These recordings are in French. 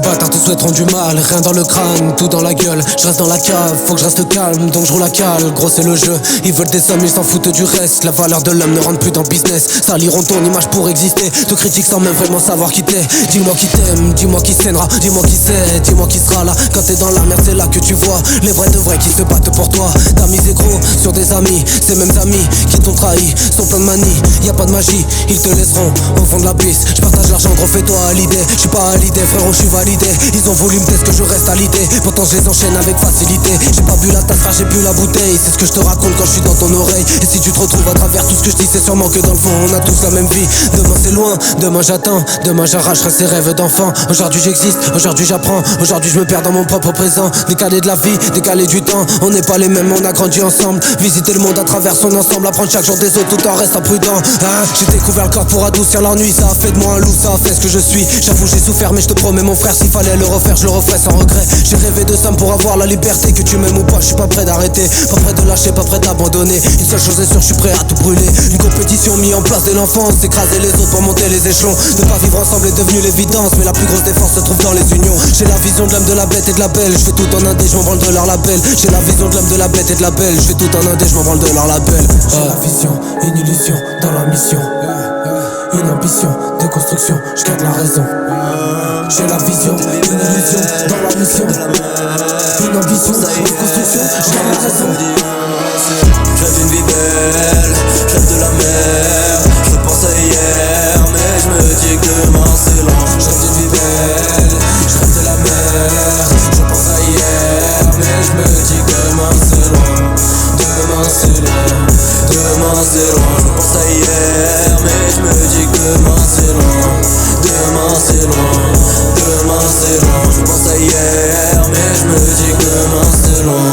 bâtards te souhaiteront du mal, rien dans le crâne, tout dans la gueule. Je reste dans la cave, faut que je reste calme, donc je roule la cale. Gros c'est le jeu, ils veulent des sommes, ils s'en foutent du reste. La valeur de l'homme ne rentre plus dans le business. Saliront ton image pour exister, te critiquent sans même vraiment savoir qui t'es. Dis-moi qui t'aime, dis-moi qui saignera, dis-moi qui sait, dis-moi qui sera là. Quand t'es dans la merde c'est là que tu vois les vrais de vrais qui se battent pour toi. T'as misé gros sur des amis, ces mêmes amis qui t'ont trahi, sont plein de manies, y a pas de magie, ils te laisseront au fond de la piste. Je partage l'argent, gros fais-toi à l'idée. Je suis pas à l'idée, frérot, je suis validé. Ils ont voulu me tester que je reste à l'idée, pourtant je les enchaîne avec facilité. J'ai pas bu la tasse, j'ai bu la bouteille. C'est ce que je te raconte quand je suis dans ton oreille. Et si tu te retrouves à travers tout ce que je dis, c'est sûrement que dans le fond on a tous la même vie. Demain c'est loin, demain j'attends, demain j'arracherai ces rêves d'enfant. Aujourd'hui j'existe, aujourd'hui j'apprends, aujourd'hui je me perds dans mon propre présent. Décalé de la vie, décalé du temps, on n'est pas les mêmes, on a grandi ensemble. Visiter le monde à travers son ensemble, apprendre chaque jour des autres tout en restant prudent. J'ai découvert le corps pour adoucir l'ennui, ça a fait de moi un loup, ça a fait ce que je suis. J'avoue j'ai souffert mais je te promets mon frère, s'il fallait le refaire je le referais sans regret. J'ai rêvé de ça pour avoir la liberté, que tu m'aimes ou pas, je suis pas prêt d'arrêter, pas prêt de lâcher, pas prêt d'abandonner. Une seule chose est sûre, je suis prêt à tout brûler. Une compétition mise en place dès l'enfance, écraser les autres pour monter les échelons. Ne pas vivre ensemble est devenu l'évidence, mais la plus grosse défense se trouve dans les unions. J'ai la vision de l'homme, de la bête et de la belle, je fais tout en indé, je m'en branle de leur label. J'ai la vision de l'homme, de la bête et de la belle, je fais tout en indé, je m'en branle de leur label. J'ai la vision, une illusion dans la mission, une ambition de construction, je garde la raison. J'ai la vision, une illusion dans la mission, une ambition de construction, je garde la raison. Je rêve d'une vie belle, je rêve de la mer. Je pense à hier, mais je me dis que demain c'est loin. Je rêve d'une vie belle, je rêve de la mer. Je pense à hier, mais je me dis que demain c'est loin. Demain c'est loin, Demain c'est loin, je pense à hier, mais je me dis que demain c'est loin. Demain c'est loin, demain c'est loin. Je pense à hier, mais je me dis que demain c'est loin.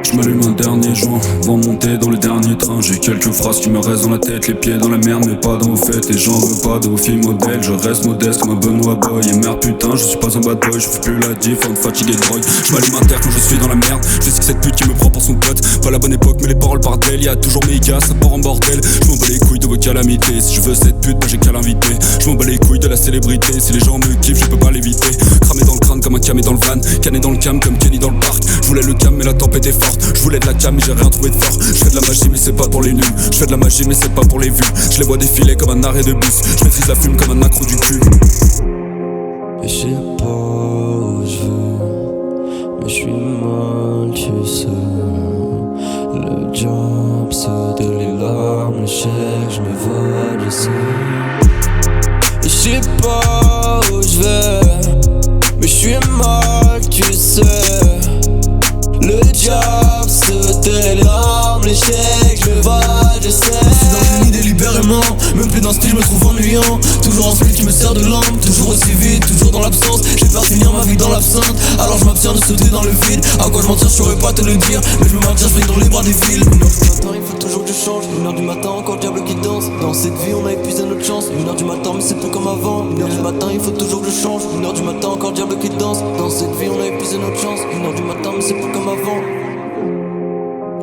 J'm'allume un dernier joint, avant de monter dans le dernier train. J'ai quelques phrases qui me restent dans la tête, les pieds dans la merde mais pas dans vos fêtes. Et j'en veux pas de vos filles modèles, je reste modeste comme un Benoît Boy. Et merde putain, je suis pas un bad boy, je fais plus la diff, on fatigué de drogue. J'm'allume un terre quand je suis dans la merde, je sais que cette pute qui me prend pour son pote. Pas la bonne époque mais les paroles par d'elle, y'a toujours mes gars, ça part en bordel. J'm'en bats les couilles de vos calamités, si je veux cette pute bah j'ai qu'à l'inviter. J'm'en bats les couilles de la célébrité, si les gens me kiffent je peux pas l'éviter. Cramé dans le crâne comme un camé dans le van, cané dans le cam comme Kenny dans le parc. Je voulais le cam mais la tempête est forte, je voulais de la cam mais j'ai rien trouvé de fort. Je fais de la magie mais c'est pas pour les nuls, je fais de la magie mais c'est pas pour les vues. Je les vois défiler comme un arrêt de bus, je maîtrise la fume comme un accro du cul. Et je sais pas où je veux, mais je suis mal, tu sais. Le job c'est de les larmes, l'échec, je me vois, je sais. Et je sais pas où je vais, mais je suis mal, tu sais. Le job c'était les larmes, l'échec, je me vois, je sais. Je suis dans le lit délibérément, même plus dans ce style, je me trouve ennuyant. Toujours en speed qui me sert de lampe, toujours aussi vite, toujours dans l'absence. J'ai peur de finir ma vie dans l'absinthe, alors je m'abstiens de sauter dans le vide. À quoi je mentir, je saurais pas te le dire, mais je me maintiens, je brille dans les bras des villes. 1h du matin, il faut toujours que je change. 1h du matin, encore le diable qui danse. Dans cette vie, on a épuisé notre chance. 1h du matin, mais c'est plus comme avant. 1h du matin, il faut toujours que je change. 1h du matin, encore le diable qui danse. Dans cette vie, on a épuisé notre chance. 1h du matin, mais c'est plus comme avant.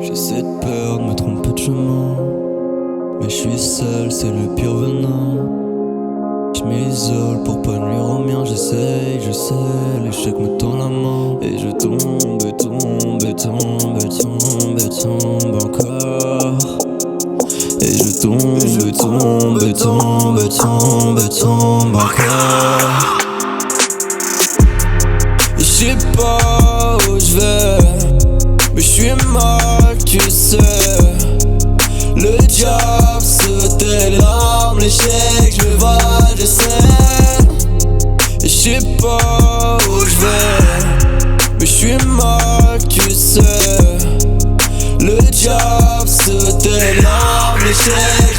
J'ai cette peur de me tromper de chemin, mais je suis seul, c'est le pire venin. Je m'isole pour pas nuire au mien, j'essaye, je sais, l'échec me tend la main. Et je tombe, et tombe, et tombe, et tombe, et tombe encore. Et je tombe, et tombe, et tombe, et tombe, et tombe encore. Et je sais pas où je vais, mais je suis mal, tu sais. Le job c'était les larmes, l'échec, je me vois, je sais. Et je sais pas où je vais, mais je suis mal, tu sais. Le job c'était les larmes, l'échec,